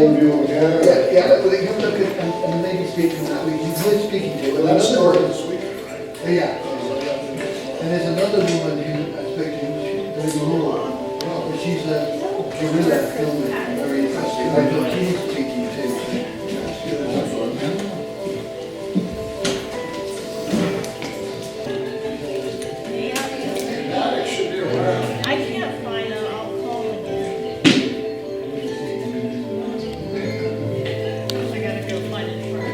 overview again. Yeah, well, they come look at, and maybe speak from that, he's worth speaking to. Well, And that's another- starting this weekend, right? Yeah. And there's another woman who I spoke to, she's very rural, but she's a guerrilla filmer, very interesting. I thought she was speaking to. That it should be around. I can't find it, I'll call again. I gotta go find it first.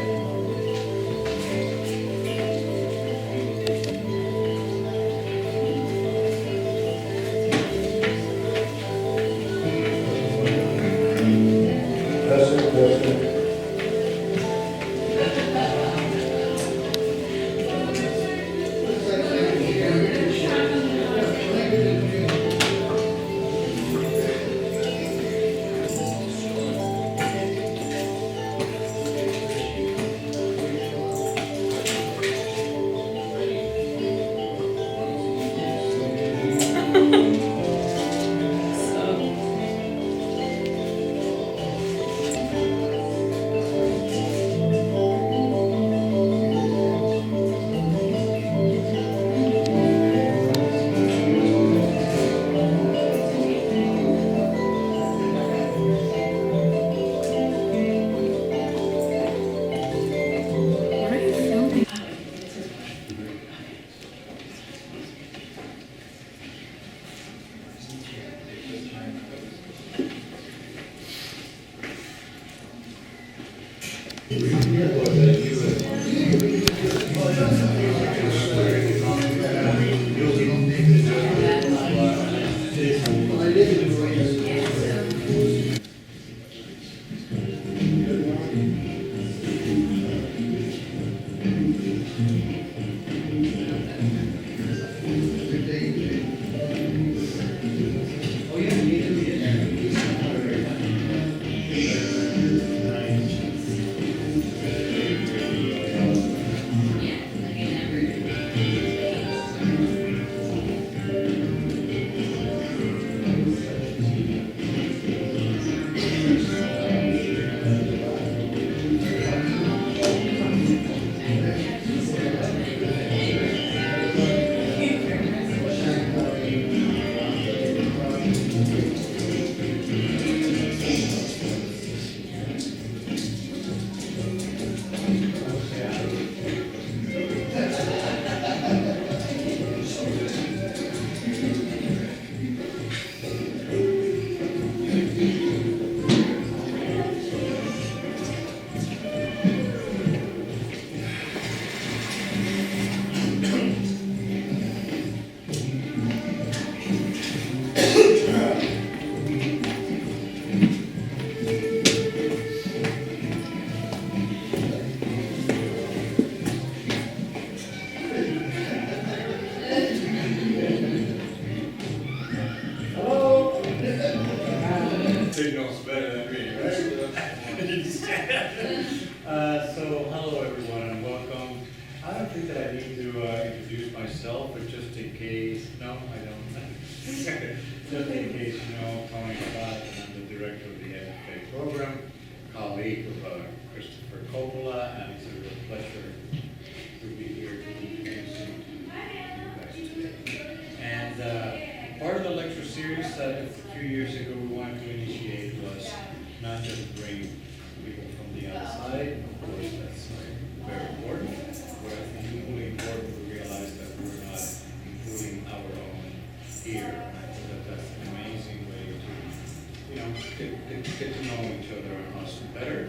Testing. Signal's better than me, right? So, hello everyone and welcome. I don't think that I need to introduce myself, but just in case, no, I don't. Just in case you know, Tony Scott, and I'm the director of the SFAI program, colleague of Christopher Coppola, and it's a real pleasure to be here to introduce you guys today. And part of the lecture series that a few years ago we wanted to initiate was not just bring people from the outside, of course that's very important, but I think equally important to realize that we're not including our own here. And I think that that's an amazing way to, you know, get to know each other and us better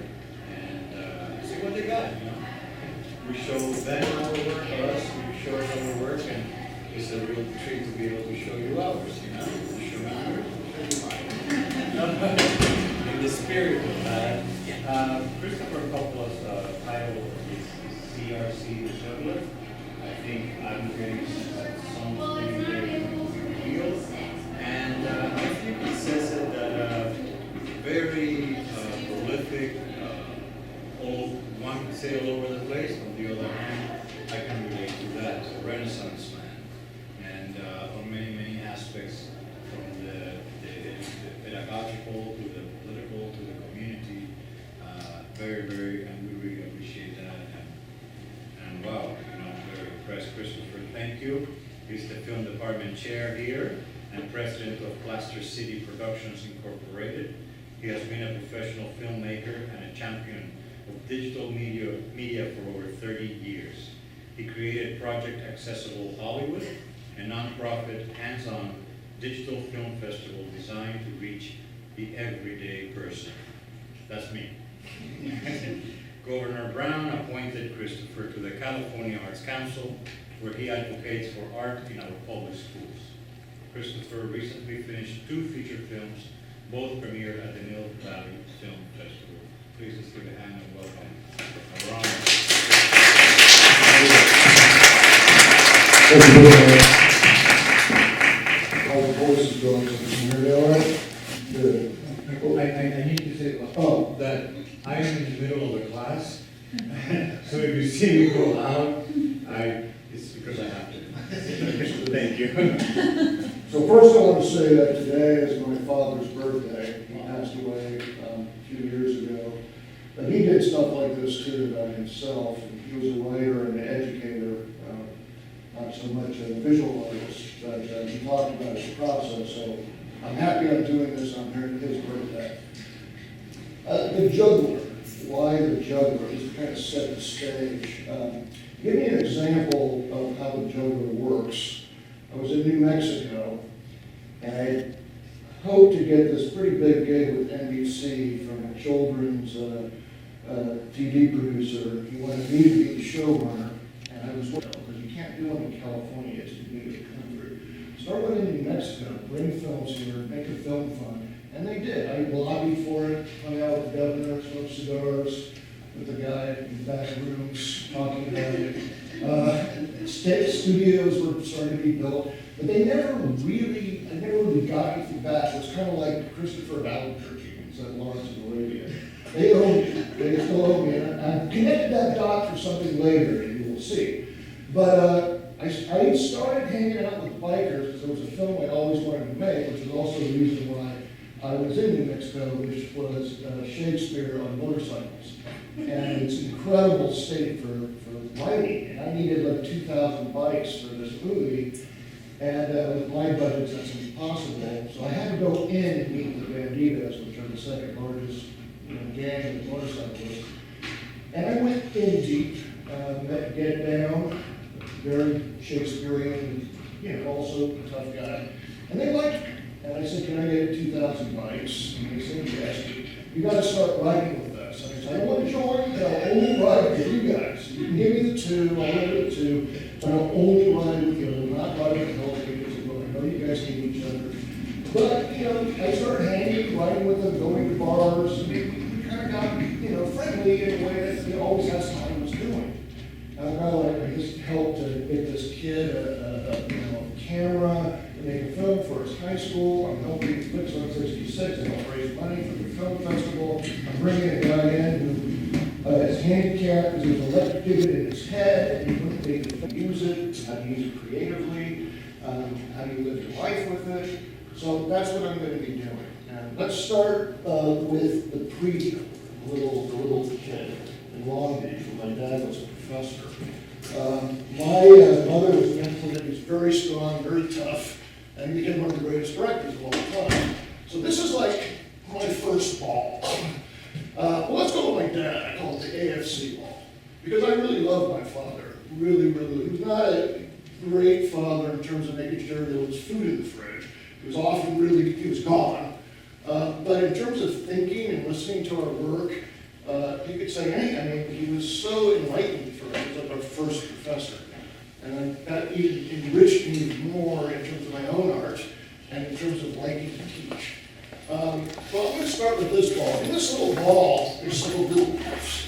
and see what they got, you know. We show them our work, or us, we show them our work, and it's a real treat to be able to show you ours, you know. You show me yours, I'll show you mine. In the spirit of that, Christopher Coppola's title is CRC the Juggler. I think I'm getting something very real. And I think he says it that very prolific, one could say all over the place. On the other hand, I can relate to that. A Renaissance man. And on many, many aspects, from the pedagogical to the political to the community film department chair here and president of Plaster City Productions Incorporated. He has been a professional filmmaker and a champion of digital media for over 30 years. He created Project Accessible Hollywood, a nonprofit, hands-on digital film festival designed to reach the everyday person. That's me. Governor Brown appointed Christopher to the California Arts Council, where he advocates for art in our public schools. Christopher recently finished 2 feature films, both premiered at the Mill Valley Film Festival. Please just give a hand and welcome Ron. Thank you very much. How the voice is going, so you can hear me all right? Good. I need to say that I am in the middle of a class, so if you see me go out, it's because I have to. Thank you. So first I want to say that today is my father's birthday. He passed away a few years ago. But he did stuff like this too by himself. He was a writer and an educator, not so much a visual artist, but he talked about his process. So I'm happy I'm doing this on his birthday. The juggler. Why the juggler? Just to kind of set the stage. Give me an example of how the juggler works. I was in New Mexico, and I hoped to get this pretty big gig with NBC from a children's TV producer. He wanted me to be the showrunner, and I was working, because you can't do them in California, it's too big a country. Start with in New Mexico, bring films here, make a film fund, and they did. I lobbied for it, hung out with the governor, smoked cigars with the guy in the back rooms, talking about it. State studios were starting to be built, but I never really got anything back. It was kind of like Christopher Albuquerque, it's like Lawrence of Arabia. They owe me, they still owe me, and I've connected that dot for something later, and you will see. But I started hanging out with bikers, because there was a film I always wanted to make, which is also the reason why I was in New Mexico, which was Shakespeare on motorcycles. And it's an incredible state for lighting, and I needed like 2,000 bikes for this movie, and with my budgets that's impossible, so I had to go in and meet the Banditos, which are the second largest gang of motorcyclists, and I went in deep, met Get Down, very Shakespearean, also a tough guy, and they liked me, and I said, can I get 2,000 bikes, and they said, yes, you got to start riding with us. I said, I don't want to join, but I'll only ride with you guys. You can give me the 2, I'll give you the 2, but I'll only ride with you. I will not ride with the whole because I know you guys need each other. But, I started hanging, riding with them, going to bars, and we kind of got, friendly in a way that he always asked how I was doing. I just helped to get this kid a camera to make a film for his high school. I'm helping Flicks on 66 and help raise money for the film festival. I'm bringing a guy in who is handicapped because he was electrocuted in his head, and he wouldn't be able to use it, how to use it creatively, how do you live your life with it. So that's what I'm going to be doing. And let's start with the preview, the little kid in Long Beach, where my dad was a professor. My mother was an implement. He was very strong, very tough, and he became one of the greatest directors of all time. So this is like my first ball. Well, let's go with my dad. I call it the AFC ball, because I really love my father. Really. He was not a great father in terms of making sure there was food in the fridge. He was often he was gone. But in terms of thinking and listening to our work, you could say, he was so enlightened for us. He was like our first professor. And that even enriched me more in terms of my own art and in terms of liking to teach. Well, I'm going to start with this ball. In this little ball, there's some little balls.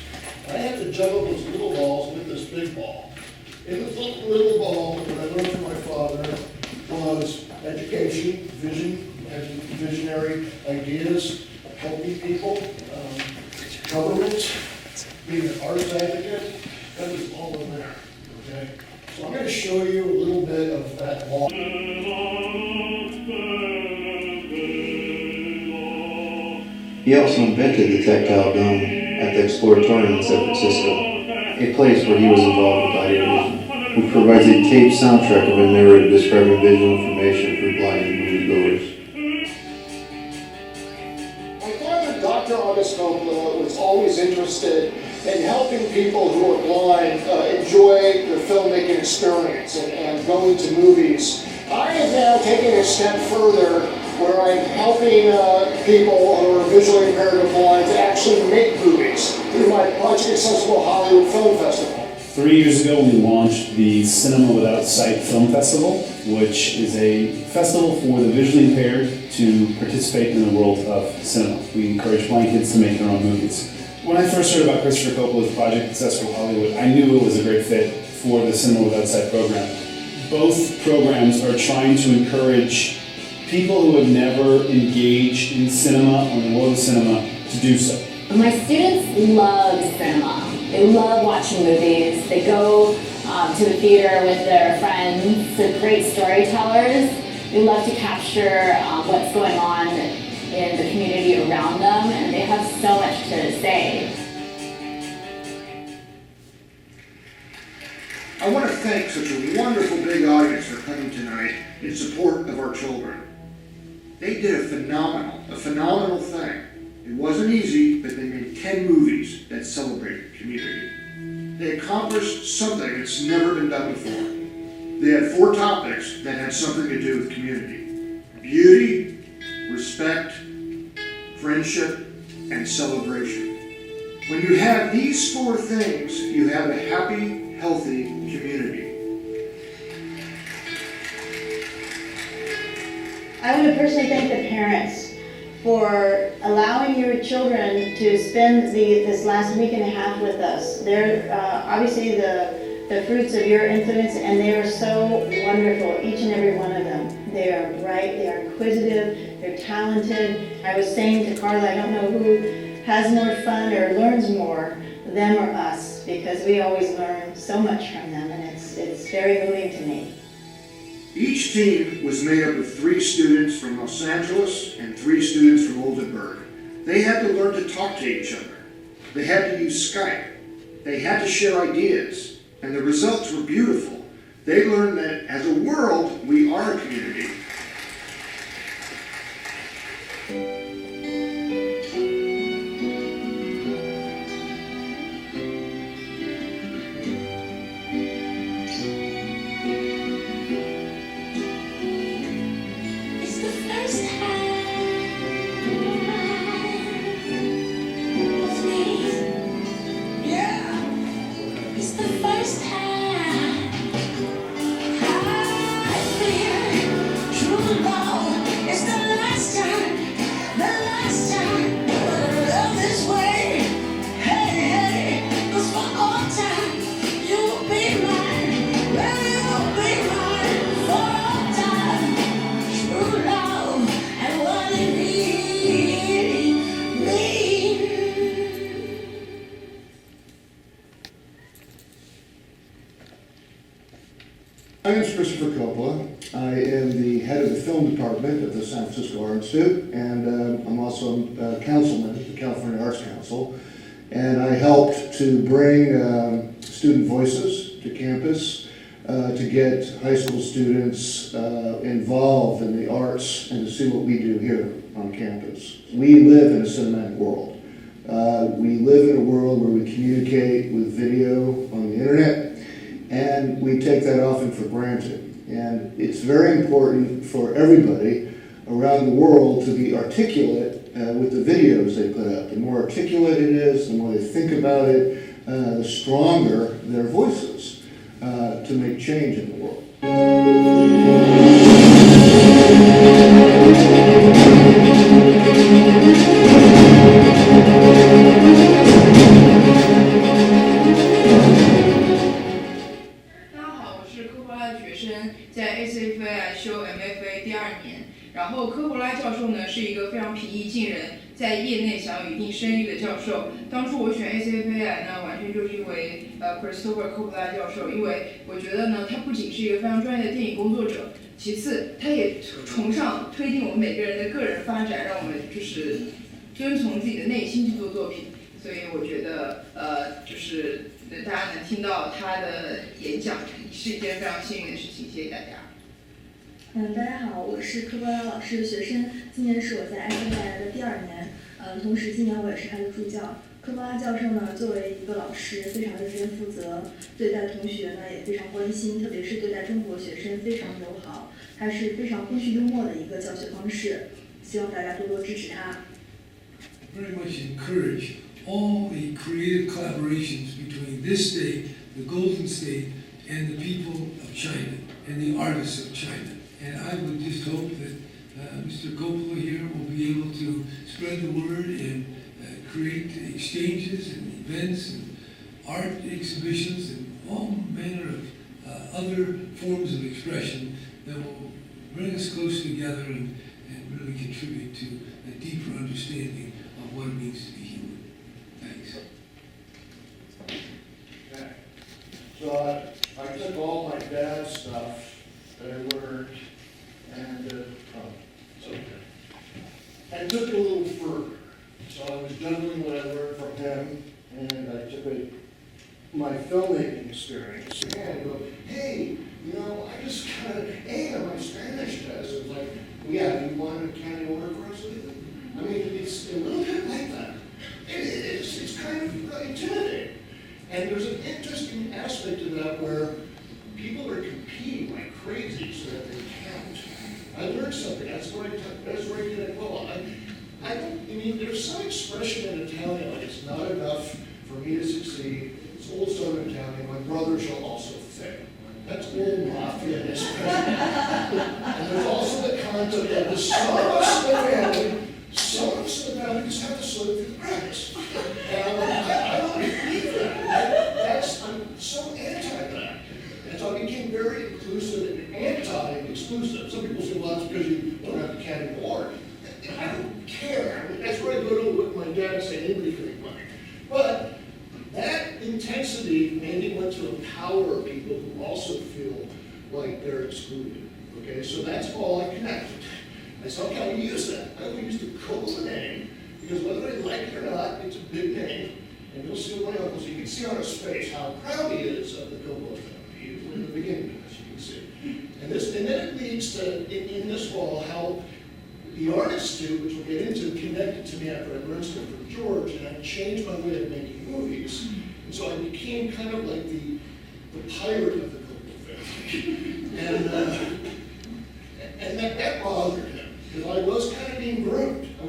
I had to juggle those little balls with this big ball. In this little ball, what I learned from my father was education, visionary ideas, helping people, government, being an arts advocate, that was all in there, okay? So I'm going to show you a little bit of that ball. He also invented the tactile dome at the Exploratorium in San Francisco, a place where he was involved with audio vision. who provides a taped soundtrack of a narrative describing visual information for blind moviegoers. My father, Dr. August Coppola, was always interested in helping people who are blind enjoy the filmmaking experience and going to movies. I have now taken it a step further where I'm helping people who are visually impaired or blind to actually make movies through my Project Accessible Hollywood Film Festival. 3 years ago, we launched the Cinema Without Sight Film Festival, which is a festival for the visually impaired to participate in the world of cinema. We encourage blind kids to make their own movies. When I first heard about Christopher Coppola's Project Accessible Hollywood, I knew it was a great fit for the Cinema Without Sight program. Both programs are trying to encourage people who have never engaged in cinema or in the world of cinema to do so. My students love cinema. They love watching movies. They go to the theater with their friends. They're great storytellers. They love to capture what's going on in the community around them, and they have so much to say. I want to thank such a wonderful big audience for coming tonight in support of our children. They did a phenomenal thing. It wasn't easy, but they made 10 movies that celebrated community. They accomplished something that's never been done before. They had 4 topics that had something to do with community: beauty, respect, friendship, and celebration. When you have these 4 things, you have a happy, healthy community. I want to personally thank the parents for allowing your children to spend this last week and a half with us. They're obviously the fruits of your influence, and they are so wonderful, each and every one of them. They are bright, they are inquisitive, they're talented. I was saying to Carla, I don't know who has more fun or learns more, them or us, because we always learn so much from them, and it's very moving to me. Each team was made up of 3 students from Los Angeles and 3 students from Oldenburg. They had to learn to talk to each other. They had to use Skype. They had to share ideas, and the results were beautiful. They learned that as a world, we are a community. My name is Christopher Coppola. I am the head of the film department of the San Francisco Art Institute, and I'm also a councilman at the California Arts Council. And I helped to bring student voices to campus to get high school students involved in the arts and to see what we do here on campus. We live in a cinematic world. We live in a world where we communicate with video on the internet, and we take that often for granted. And it's very important for everybody around the world to be articulate with the videos they put up. The more articulate it is, the more they think about it, the stronger their voices to make change in the world. 在 SFAI 修 MFA 第2年，然后科博拉教授呢是一个非常平易近人，在业内享有一定声誉的教授。当初我选 SFAI 呢，完全就是因为Christopher Coppola 教授，因为我觉得呢，他不仅是一个非常专业的电影工作者，其次他也崇尚推进我们每个人的个人发展，让我们就是遵从自己的内心去做作品。所以我觉得就是大家能听到他的演讲是一件非常幸运的事情。谢谢大家。大家好，我是科波拉老师的学生，今年是我在SFAI的第2年，同时今年我也是他的助教。科波拉教授呢，作为一个老师，非常认真负责，对待同学呢也非常关心，特别是对待中国学生非常友好。他是非常风趣幽默的一个教学方式，希望大家多多支持他。Very much encourage all the creative collaborations between this state, the Golden State, and the people of China, and the artists of China. And I would just hope that Mr. Coppola here will be able to spread the word and create exchanges and events and art exhibitions and all manner of other forms of expression that will bring us closer together and really contribute to a deeper understanding of what it means to be human. Thanks. Okay. So I took all my dad's stuff that I learned and I took it a little further. So I was juggling what I learned from him, and I took my filmmaking experience and I go, hey, you know, I just kind of, on my Spanish test, it was like, yeah, you want a county order for us? I mean, it's a little bit like that. It is. It's kind of intimidating. And there's an interesting aspect to that where people are competing like crazy so that they count. I learned something. That's where I did it well. I mean, there's some expression in Italian, like it's not enough for me to succeed. It's old Southern Italian. My brother shall also fail. That's old mafia expression. And there's also the concept that the some of us in the family just have to slip through the cracks. And I'm like, I don't believe that. I'm so anti that. And so I became very inclusive and anti-exclusive. Some people say, well, that's because you don't have the county board. I don't care. I mean, that's where I go to with my dad and say anybody can make money. But that intensity maybe went to empower people who also feel like they're excluded. Okay, so that's all I connected. I said, okay, I'll use that. I will use the Coppola name, because whether they like it or not, it's a big name. And you'll see what my uncle, so you can see on his face how proud he is of the Coppola family. He was in the beginning, as you can see. And then it leads to, in this wall, how the artists do, which we'll get into, connected to me after I learned stuff from George, and I changed my way of making movies. And so I became kind of like the pirate of the Coppola family. And that bothered him, because I was kind of being groomed. I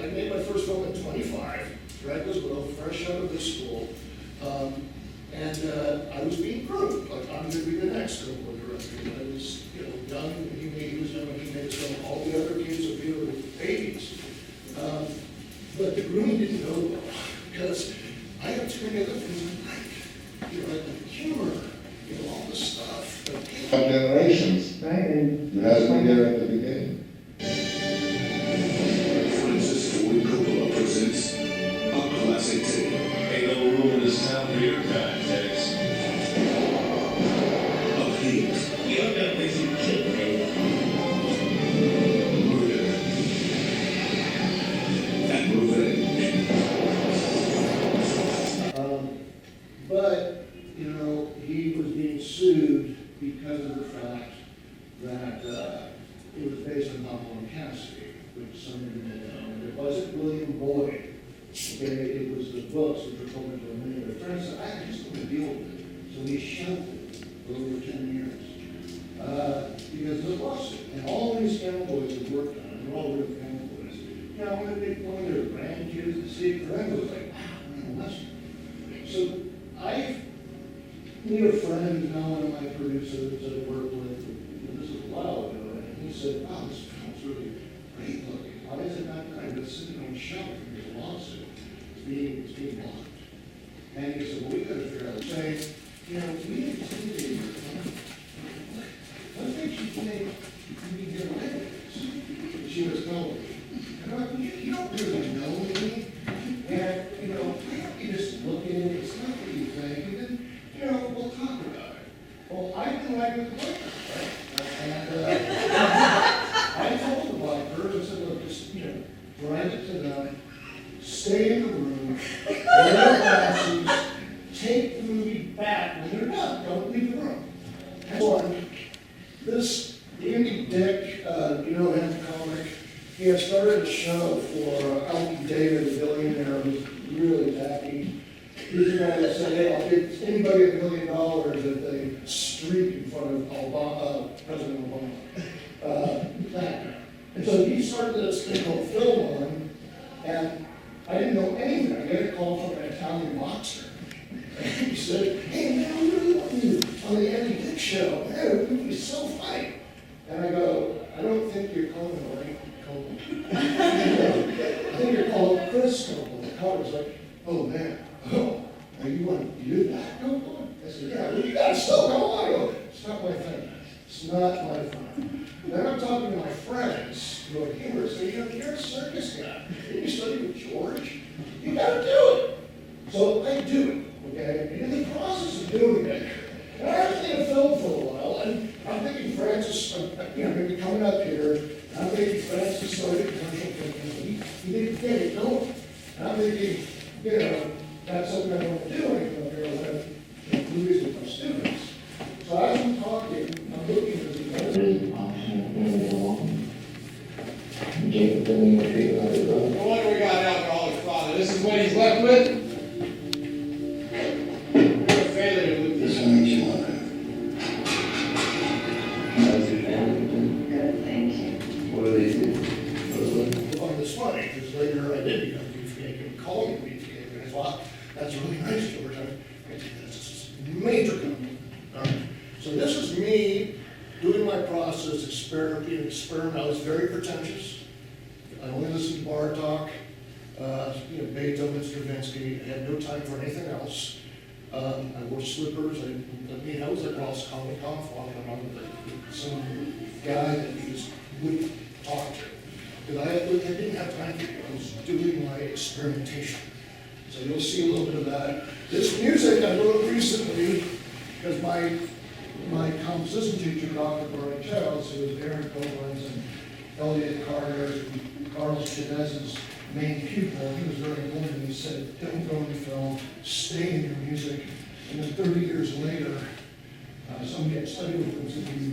made my first film at 25, Dracula's Will, fresh out of this school. And I was being groomed, like I'm going to be the next Coppola director. I was, young, and he was young, and he made some, all the other kids of here were babies. But the grooming didn't go well, because I had too many other things I like. Like the humor, all the stuff. Generations, right? And it has to be there at the beginning. Francis Ford Coppola presents a classic tape. Ain't no room in this town for your kind, Tex. Of hate. You don't think you killed me. Murder. And revenge. But, he was being sued because of the fact that it was based on Coppola Cassidy, which some of you may know. And it wasn't William Boyd. Okay, it was the books which were told to many of their friends. I just don't deal with it. So he shelved it for over 10 years. Because of the lawsuit. And all these fanboys have worked on it. They're all real fanboys. When they wanted their grandkids to see it, for them it was like, wow, that's. So I need a friend who's now one of my producers that I work with, and this was a while ago, and he said, wow, this film's really great looking. Why is it not kind of sitting on a shelf in this lawsuit? It's being blocked. And he said, well, we gotta figure out, saying, we need to see what makes you think you can get away with this? And she was telling me, and I'm like, you don't really know me, and, why don't you just look at it, it's not what you think, and then, we'll talk about it. Well, I didn't like it the right? And I told the black girls, I said, look, just, drive it to them, stay in the room, wear glasses, take the movie back when they're done, don't leave the room. He had started a show for Alfie David, a billionaire who's really tacky. He's the guy that said, hey, I'll give anybody $1 million if they streak in front of President Obama. That guy. And so he started this thing called Film On, and I didn't know anything. I got a call from an Italian boxer. And he said, hey man, I really want you on the Andy Dick show. Man, it would be so funny. And I go, I don't think you're calling the right Coppola. I think you're calling Chris Coppola. I was like, oh man, now you want to do that Coppola? I said, yeah, well, you gotta still go on. I go, it's not my thing. It's not my thing. Then I'm talking to my friends who are humorists. They go, you're a circus guy. You study with George. You gotta do it. So I do it, okay? And in the process of doing it, and I haven't seen a film for a while, and I'm thinking Francis, maybe coming up here, and I'm thinking Francis started commercial thinking, he didn't get it going. And I'm thinking, that's something I want to do when I come up here, I want to make movies with my students. So as I'm talking, I'm looking at the No wonder we got an alcoholic father. This is what he's left with? What a failure to live this This makes you wonder. How's your family doing? Good, thank you. What do they do? I find this funny, because later I did become beefcake and called me beefcake, and I thought, that's really nice, George. This is a major company. All right. So this is me doing my process, experiment. I was very pretentious. I only listened to bar talk, Beethoven, Stravinsky. I had no time for anything else. I wore slippers. I was like Ross Comic Conf walking around with some guy that you just wouldn't talk to. Because I didn't have time for it. I was doing my experimentation. So you'll see a little bit of that. This music I wrote recently, because my composition teacher, Dr. Barney Childs, who was Aaron Copeland's and Elliot Carter's and Carlos Chavez's main pupil, he was very important. He said, don't go into film, stay in your music. And then 30 years later, somebody had studied with him said, you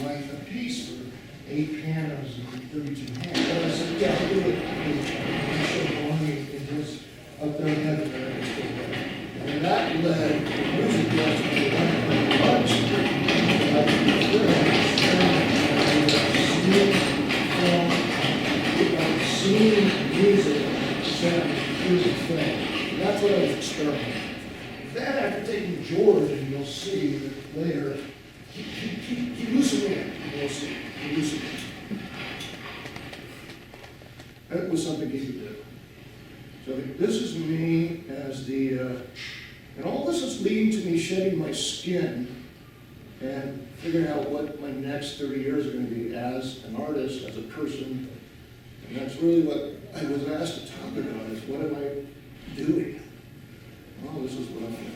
write a piece for 8 pianos and 32 hands. And I said, yeah, I'll do it. He showed Barney in his up there in heaven there. And that led music lesson to one bunch. Seeing music, here's a thing. That's what I was experimenting. Then after taking George, and you'll see that later, he loosened in. You'll see. He loosened in. That was something he could do. So this is me as the, and all this is leading to me shedding my skin and figuring out what my next 30 years are going to be as an artist, as a person. And that's really what I was asked to talk about, is what am I doing? Well, this is what I'm doing.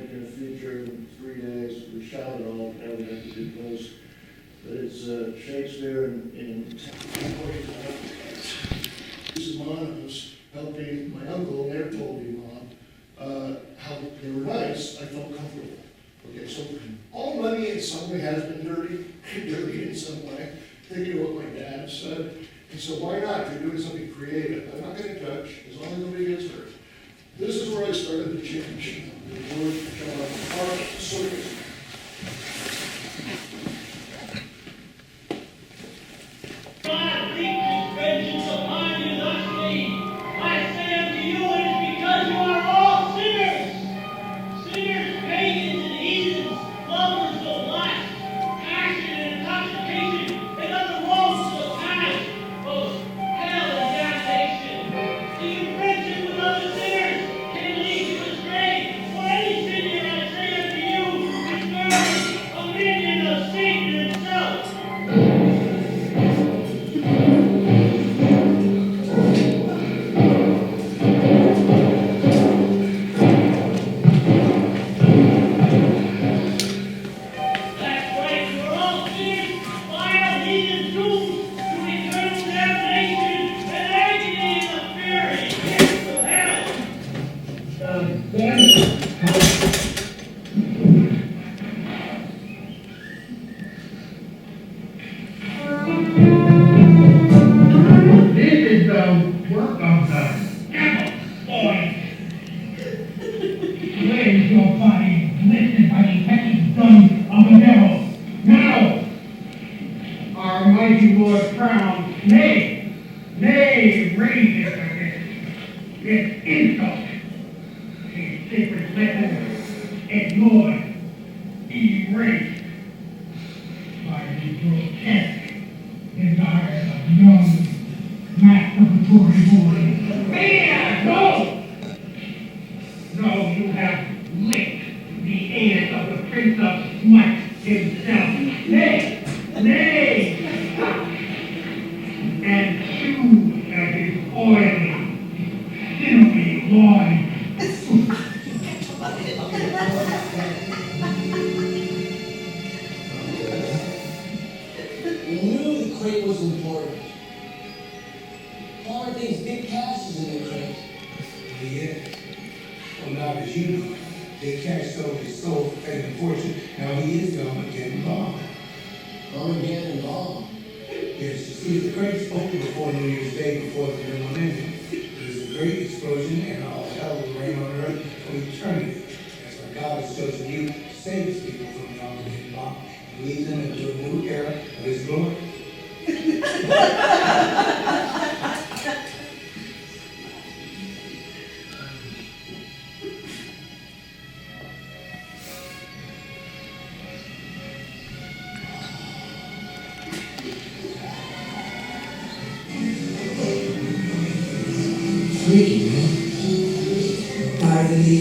making a feature in 3 days. We shot it all, now we have to do post. But it's Shakespeare in this is Mom was helping my uncle, and they're told me, Mom, how they were nice, I felt comfortable. Okay, so all money in some way has been dirty in some way, thinking of what my dad said. And so why not? You're doing something creative. I'm not going to touch, as long as nobody gets hurt. This is where I started to change. The word art circus. Vengeance upon you thusly. I say unto you, it is because you are all sinners. Sinners, pagans and heathens, lovers of lust, passion and intoxication, and other woes of the past, both hell and damnation. Do you friendship with other sinners can lead you astray? For any sin here, I say unto you, is verily a minion of Satan himself. Freaky, man. Finally,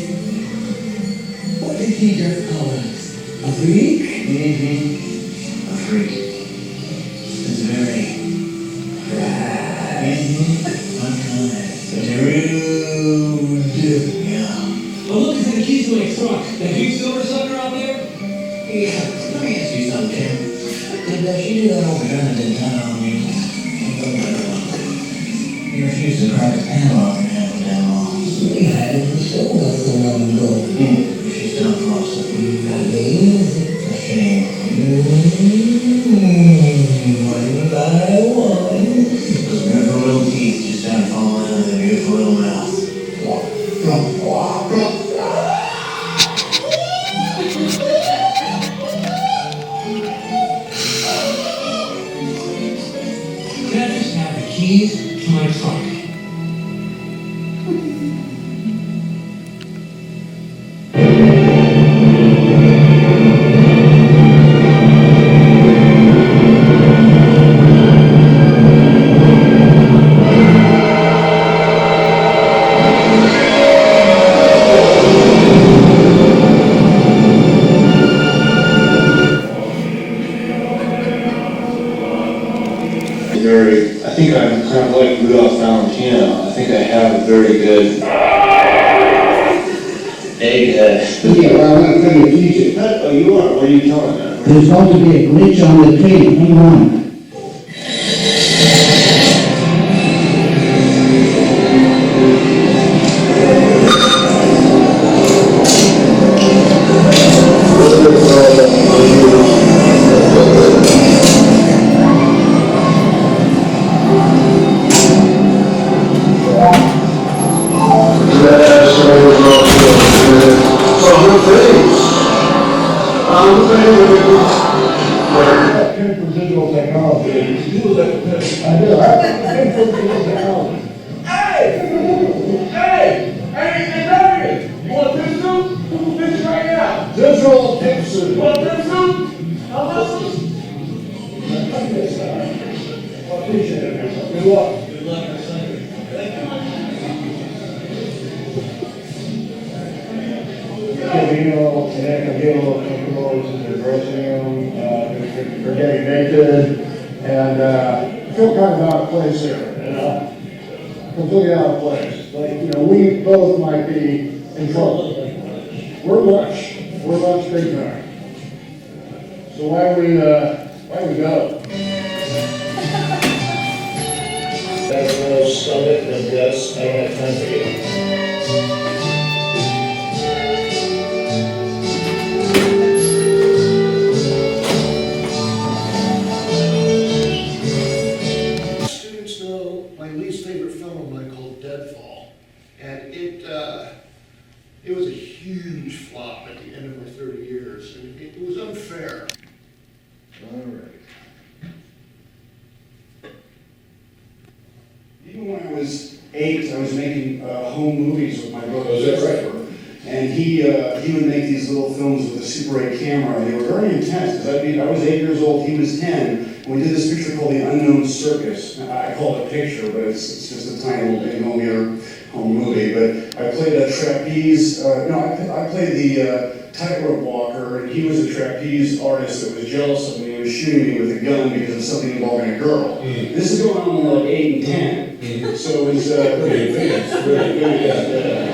what did he just call us? A freak? Mm-hmm. A freak. It's very right. Mm-hmm. Rude. Yeah. Well, look at the keys to my truck. That big silver sucker out there? Yeah. Let me ask you something, Tim. Did she do that over in town? You refused to crack a panel off your hand down. Yeah, I still got so long to go. She's done frosted. Gotta be easy. A shame. One by one. Those beautiful little teeth just started falling out of the beautiful little mouth. Can I just have the keys to my truck? I think I'm kind of like Rudolph Valentino. I think I have a very good egghead. Yeah, well, I'm not trying to teach it. Oh, you are? What are you talking about? There's going to be a glitch on the tape. Hang on. I came from digital technology. You was at the pit. I did. I came from digital technology. Hey, Darius, you want a pimp suit? Pimp suit right now. Digital pimp suit. You want a pimp suit? How much? I appreciate it, man. Good luck. Good luck on Sunday. Cavino and Cavino controls in the dressing room, they're getting naked, and I feel kind of out of place here, you know? Completely out of place. Like, you know, we both might be in trouble. We're lush big time. So why we go? That's no stomach, no guts, I don't have time for you. Students know my least favorite film of mine called Deadfall, and it was a huge flop at the end of my 30 years, and it was unfair. All right. Even when I was 8, I was making home movies with my brother. Oh, is that right? And he would make these little films with a Super 8 camera, and they were very intense, because I was 8 years old, he was 10, and we did this picture called The Unknown Circus. I call it a picture, but it's just a tiny little 8mm home movie. But I played a trapeze, I played the tightrope walker, and he was a trapeze artist that was jealous of me and was shooting me with a gun because of something involving a girl. This is going on when we're like 8 and 10. So it was pretty advanced, really good.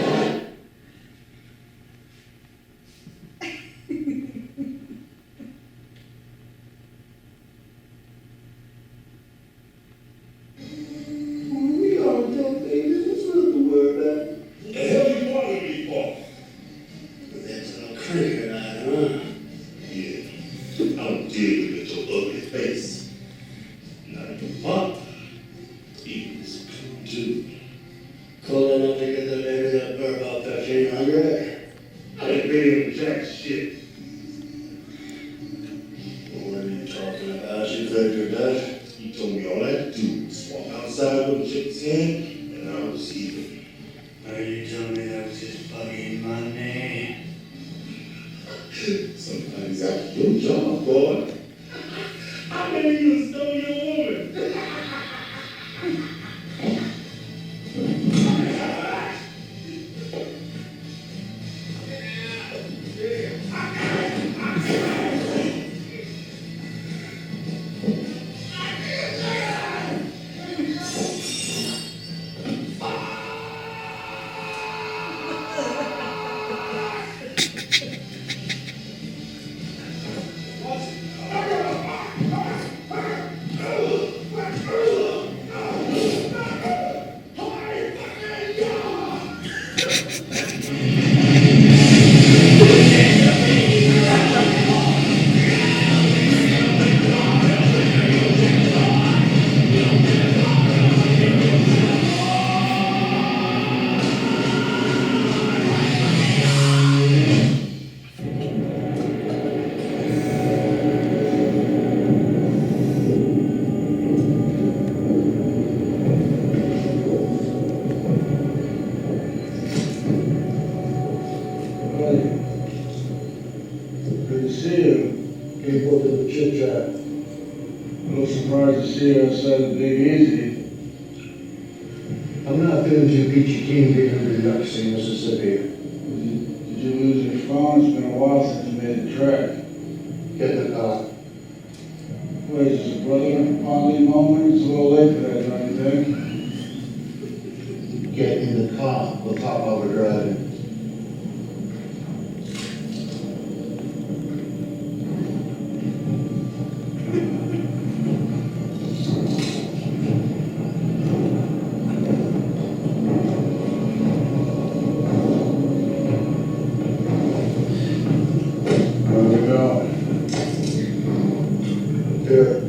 Good.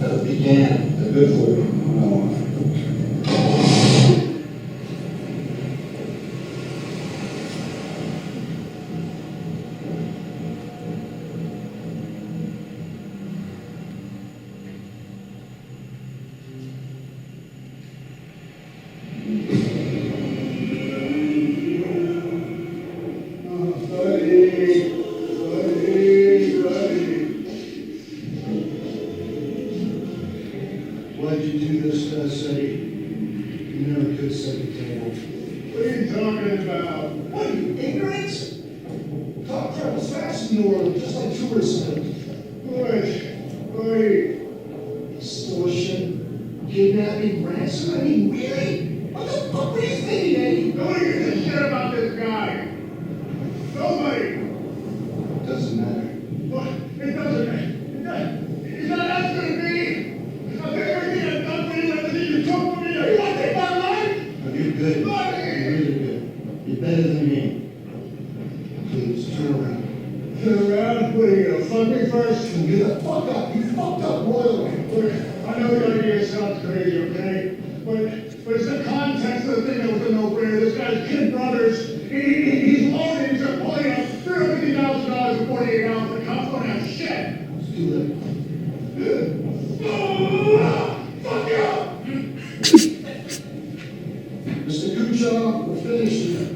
That'll be damn. They're good for you. No. Why'd you do this to us, Eddie? You never could set the table. What are you talking about? What are you, ignorant? Cop travels fast in New Orleans, just like tourists do. Wait. Extortion, kidnapping, ransom, I mean, really? What the fuck were you thinking, Eddie? Nobody gives a shit about this guy. Nobody. Doesn't matter. What? It doesn't matter. It's not that's gonna be. I've everything I've done for you, everything you took from me. You want to take my life? No, you're good. Buddy! You're really good. You're better than me. Please, turn around. Turn around? What are you gonna fuck me first? And get the fuck up. You fucked up royally. Look, I know the idea sounds crazy, okay? But it's the context of the thing that was a no-brainer. This guy's kid brothers, he's loaded, he's got plenty of $350,000 in 48 hours. The cops don't have shit. It's too late. Fuck you! Mr. Kuchar, we're finished here.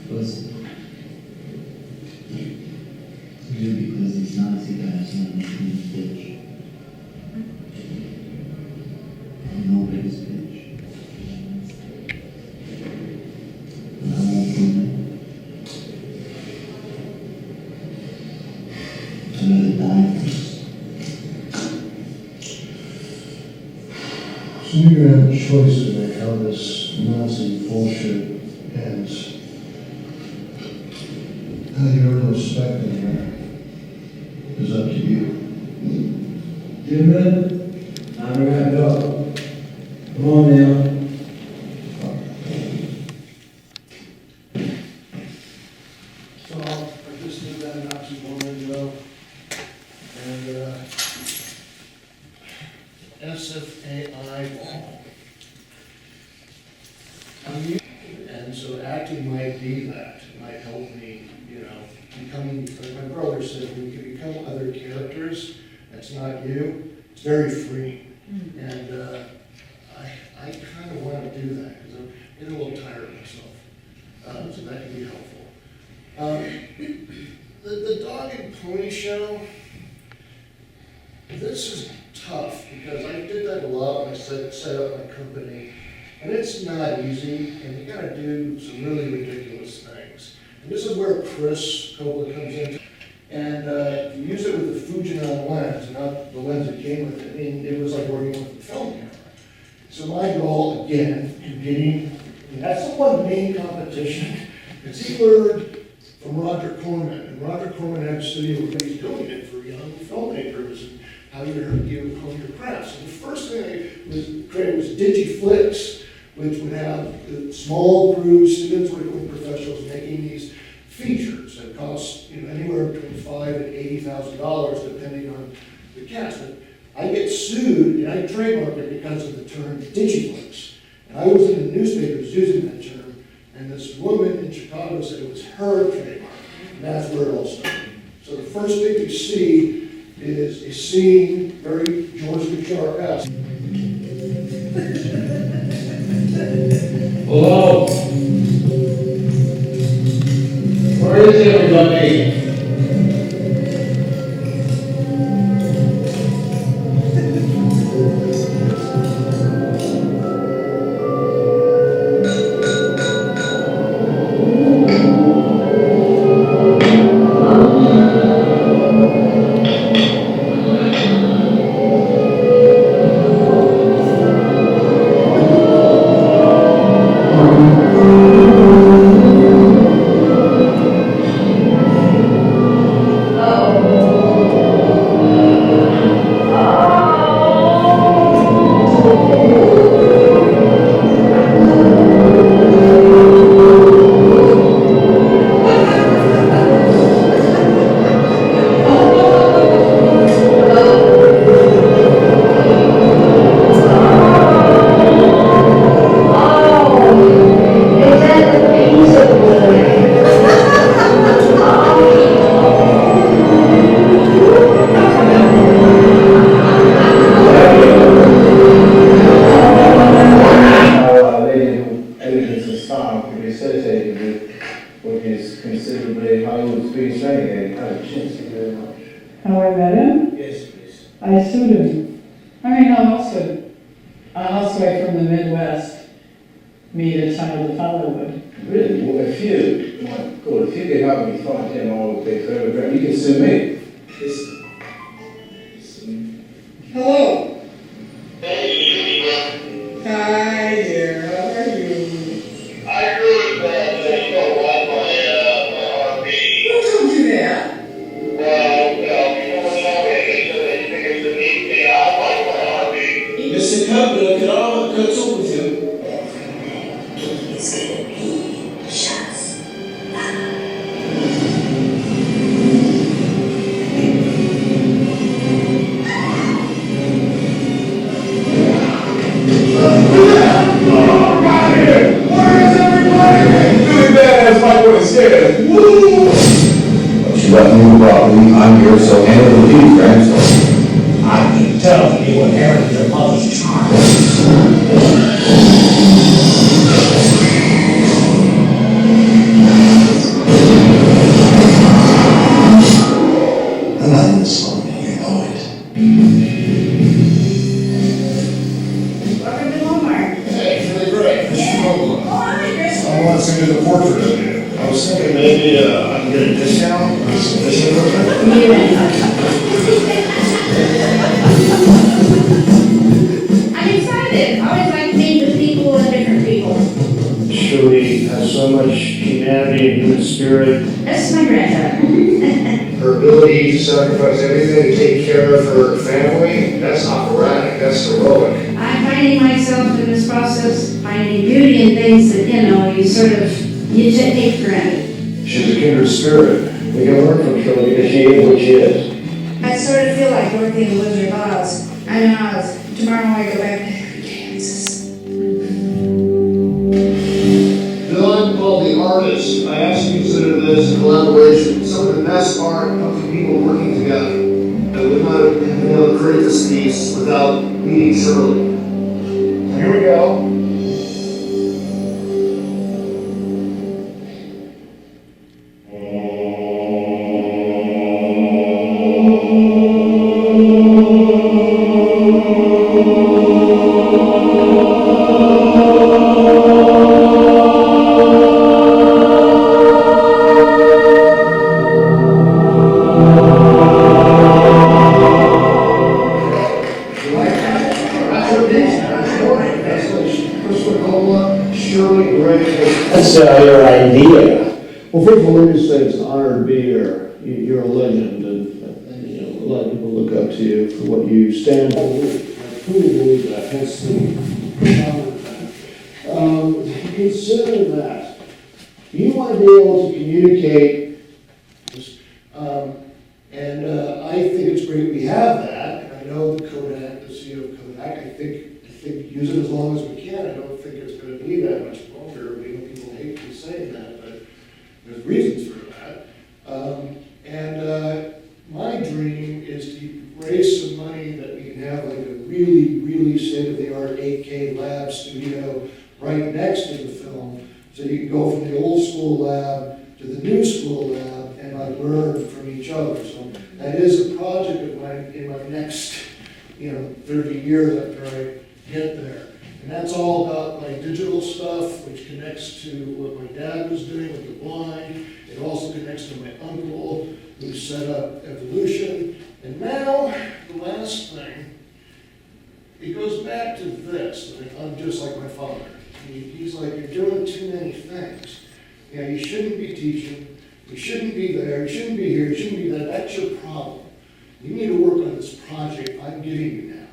Listen. Maybe because these Nazi guys want to make me a bitch. I'm nobody's bitch. And I won't prove it. I'd rather die first. So you're gonna have a choice to make how this Nazi bullshit ends. How you earn respect in there is up to you. You admit? I'm gonna go. Come on now. So I just did that not too long ago. And SFAI. And so acting might be that. It might help me, you know, becoming, like my brother said, when you can become other characters, that's not you, it's very free. And I kind of want to do that because I'm getting a little tired of myself. So that can be helpful. The dog and pony show, this is tough because I did that a lot when I set up my company. And it's not easy, and you gotta do some really ridiculous things. And this is where Chris Coppola comes in. And you use it with the Fujinon lens, not the lens that came with it. I mean, it was like working with a film camera. So my goal, again, in getting, that's the one main competition. It's he learned from Roger Corman. And Roger Corman had a study of what he's doing it for young filmmakers and how you hone your craft. So the first thing I was created was Digiflix, which would have small crews, students working with professionals making these features that cost anywhere between $5,000 and $80,000 depending on the cast. But I get sued and I trademark it because of the term Digiflix. And I was in the newspapers using that term, and this woman in Chicago said it was her trademark, and that's where it all started. So the first thing you see is a scene, very George Butcher-esque. Hello? Where is everybody? How I met him? Yes, please. I sued him. I mean, how else would a housewife from the Midwest meet a child of Hollywood? Really? Well, if you can help me find him, I will pay for every you can sue me. Hello. Hi dear, how are you? I heard that you don't want my heartbeat. Who told you that? Well, people were telling me that you think it's beneath me. I like my heartbeat. Mr. Coppola, could I talk with you? She left me the property, I'm here, so handle the deed, Frank. I can tell that you inherited your mother's charm. And I'm this one, you know it. Welcome to Walmart. Hey, really great. Mr. Coppola. Oh, hi, Chris. I want to do the portrait of you. I was thinking maybe I can get a discount on some fishing equipment. I'm excited. I always like to meet with people and different people. Shirley has so much humanity and human spirit. This is my granddaughter. Her ability to sacrifice everything to take care of her family, that's operatic, that's heroic. I'm finding myself in this process, finding beauty in things that, you just take for granted. She's a kindred spirit. We can learn from Shirley because she is what she is. I sort of feel like Dorothy and the Wizard of Oz. I'm in Oz. Tomorrow I go back to Kansas. Villain called The Artist. I ask you to consider this a collaboration. Some of the best art comes from people working together. I would not have been able to create this piece without meeting Shirley. Here we go. That's your idea. Well, first of all, let me say it's an honor to be here. You're a legend, and you know, a lot of people look up to you for what you stand for. I truly believe that. Hence the consider that you want to be able to communicate, and I think it's great we have that. And I know the Kodak, the CEO of Kodak, I think use it as long as we can. I don't think it's going to be that much longer. You know, people hate me saying that, but there's reasons for that. My dream is to raise some money that we can have like a really, really state-of-the-art 8K lab studio right next to the film. So you can go from the old school lab to the new school lab and like learn from each other. So that is a project of mine in my next, 30 years after I get there. And that's all about my digital stuff, which connects to what my dad was doing with the blind. It also connects to my uncle, who set up evolution. And now, the last thing, it goes back to this. I'm just like my father. He's like, you're doing too many things. You shouldn't be teaching. You shouldn't be there. You shouldn't be here. You shouldn't be there. That's your problem. You need to work on this project I'm giving you now.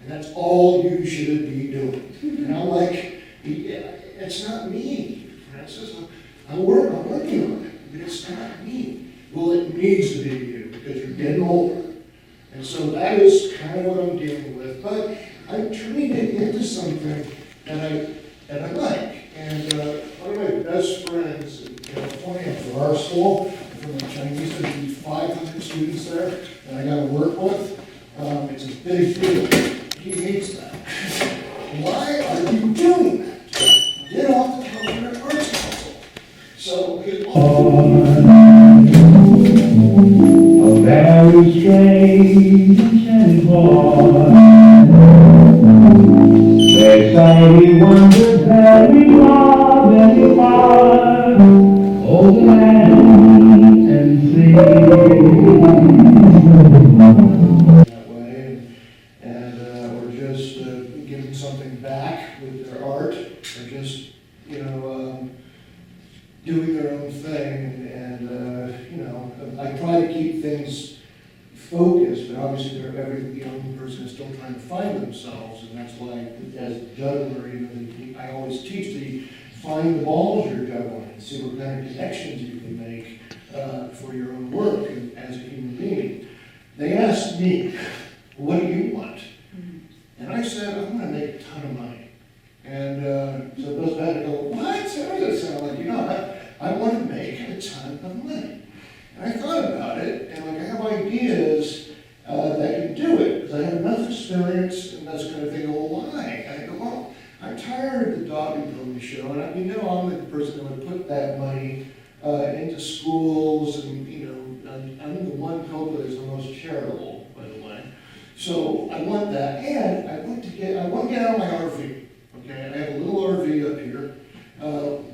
And that's all you should be doing. And I'm like, it's not me, Francis. I'm working on it. But it's not me. Well, it needs to be you because you're getting older. And so that is kind of what I'm dealing with. But I'm turning it into something that I like. And one of my best friends in California for our school, from the Chinese, there's 500 students there that I got to work with. It's a big deal. He hates that. Why are you doing that? Get off the California Arts Council. So A very strange boy. They say he wanders very far over land and sea. That way, and or just giving something back with their art, or just doing their own thing, and I try to keep things focused, but obviously every young person is still trying to find themselves, and that's why, as a juggler, I always teach to find the balls you're juggling and see what kind of connections you can make for your own work and as a human being. They asked me, what do you want? And I said, I want to make a ton of money. And so it goes back and go, what? How does that sound like? I want to make a ton of money. And I thought about it, and I have ideas that can do it, because I have enough experience and that's kind of thing. Well, why? And I go, well, I'm tired of the dog and pony show, and I'm the person that would put that money into schools, and I'm the one Coppola is the most charitable, by the way. So I want that, and I want to get out of my RV. Okay, I have a little RV up here,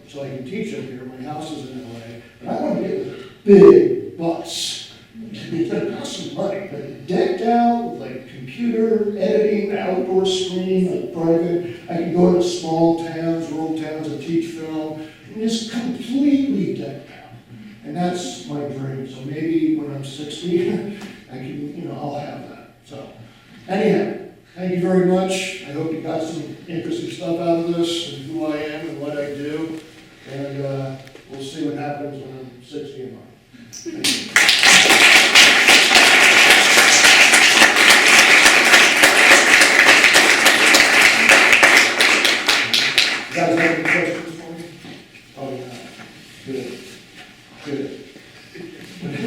so I can teach up here. My house is in LA, but I want to get a big bus. It's going to cost some money, but decked out with like computer editing, outdoor screen, like private. I can go into small towns, rural towns, and teach film, and just completely decked out. And that's my dream. So maybe when I'm 60, I can, I'll have that. So anyhow. Thank you very much. I hope you got some interesting stuff out of this, and who I am and what I do. And we'll see what happens when I'm 60 and on. Thank you. You guys have any questions for me? Oh, yeah. Good. Good.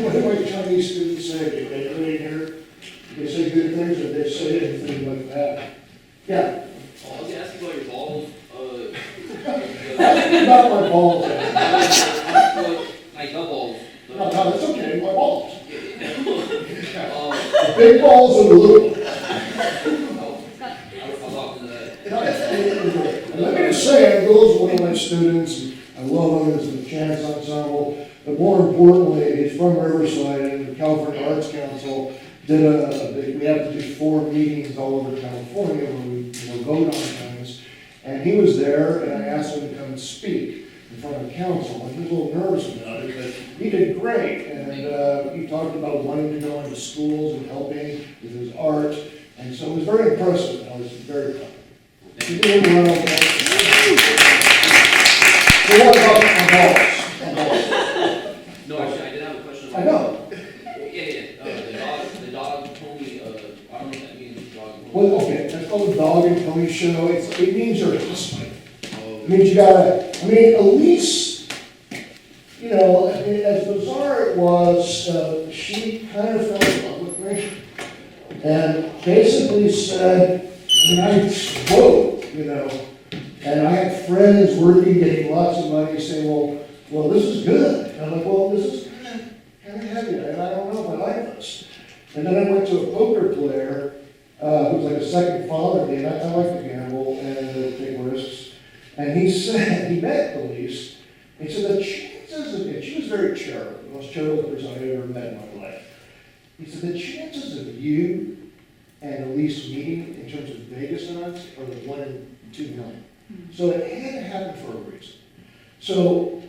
What do my Chinese students say? Did they come in here? They say good things, or they say anything like that? Yeah. I was asking about your balls. Ask me about my balls. My gut balls. No, that's okay. My balls. The big balls or the little ones? I'll talk to that. And let me just say, Bill's one of my students, and I love him as a chance ensemble. But more importantly, he's from Riverside, and the California Arts Council did we have to do 4 meetings all over California where we vote on things. And he was there, and I asked him to come and speak. in front of council, and he was a little nervous about it, but he did great. And he talked about wanting to go into schools and helping with his art, and so it was very impressive. I was very proud. You did a round of applause. So what about my balls? No, actually, I did have a question. I know. The dog pony, I don't know what that means, dog pony. Well, okay, that's called a dog and pony show. It means you're a hustler. It means you gotta, at least, as bizarre it was, she kind of fell in love with me. And basically said, whoa, and I had friends working, getting lots of money, saying, well, this is good. And I'm like, well, this is kind of heavy, and I don't know if I like this. And then I went to a poker player who was like a second father to me, and I like to gamble and take risks. And he said, he met Elise, he said the chances of it, she was very charitable, the most charitable person I've ever met in my life. He said the chances of you and Elise meeting in terms of Vegas odds are like 1 in 2 million. So it had to happen for a reason. So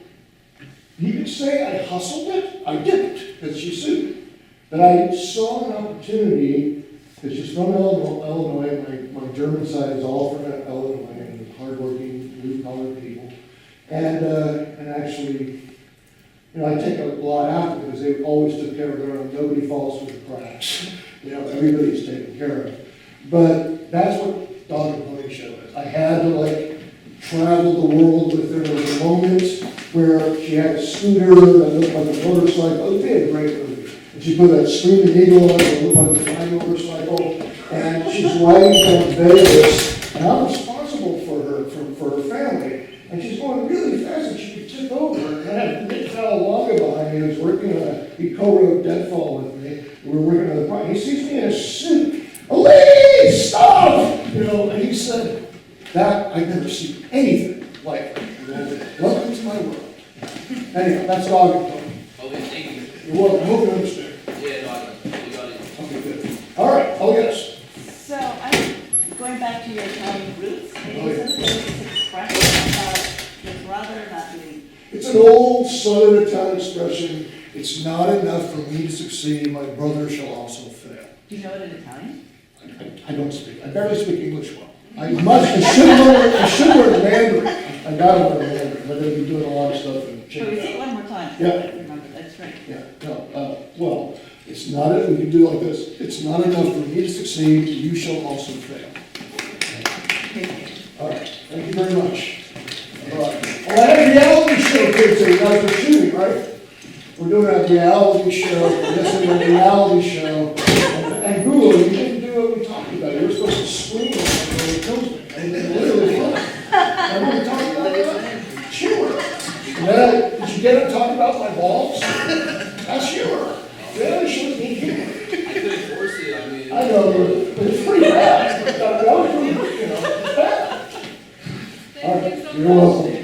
you could say I hustled it. I didn't, because she sued me. But I saw an opportunity, because she's from Illinois. My German side is all from Illinois, and hardworking, blue-collar people. And actually, I take a lot after because they always took care of their own. Nobody falls through the cracks. Everybody's taken care of. But that's what Dog and Pony Show is. I had to travel the world with her. There was a moment where she had a scooter that looked like a motorcycle. It would be a great movie. And she put a Screaming Eagle on it that looked like a flying motorcycle. And she's riding down Vegas. And I'm responsible for her family. And she's going really fast and she could tip over. And I had Nick Longa behind me who was working on he co-wrote Deadfall with me. We were working on the project. He sees me in a suit. Elise, stop! And he said, that I've never seen anything like that. Welcome to my world. Anyway, that's Dog and Pony. Okay, thank you. You're welcome. I hope you understand. Yeah, no, I got it. Okay, good. All right. Oh, yes. So I'm going back to your Italian roots. Maybe Oh, yeah. some of this expression about your brother not doing. It's an old Southern Italian expression. It's not enough for me to succeed. My brother shall also fail. Do you know it in Italian? I don't speak. I barely speak English well. I should learn Mandarin. I gotta learn Mandarin. I'm gonna be doing a lot of stuff in But we say it one more time. Yeah. I remember, that's right. Yeah, no, well, it's not, we can do it like this. It's not enough for me to succeed, you shall also fail. All right, thank you very much. All right. Well, I had a reality show here today, you guys are shooting, right? We're doing a reality show, this is a reality show. And Google, you didn't do what we talked about. You were supposed to scream when it kills me. And it's literally fun. And what are we talking about that? Humor. And then, did you get it talking about my balls? That's humor. Reality shows need humor. I couldn't force it, I mean. I know, but it's pretty bad. That was pretty, it's bad. All right, you're welcome.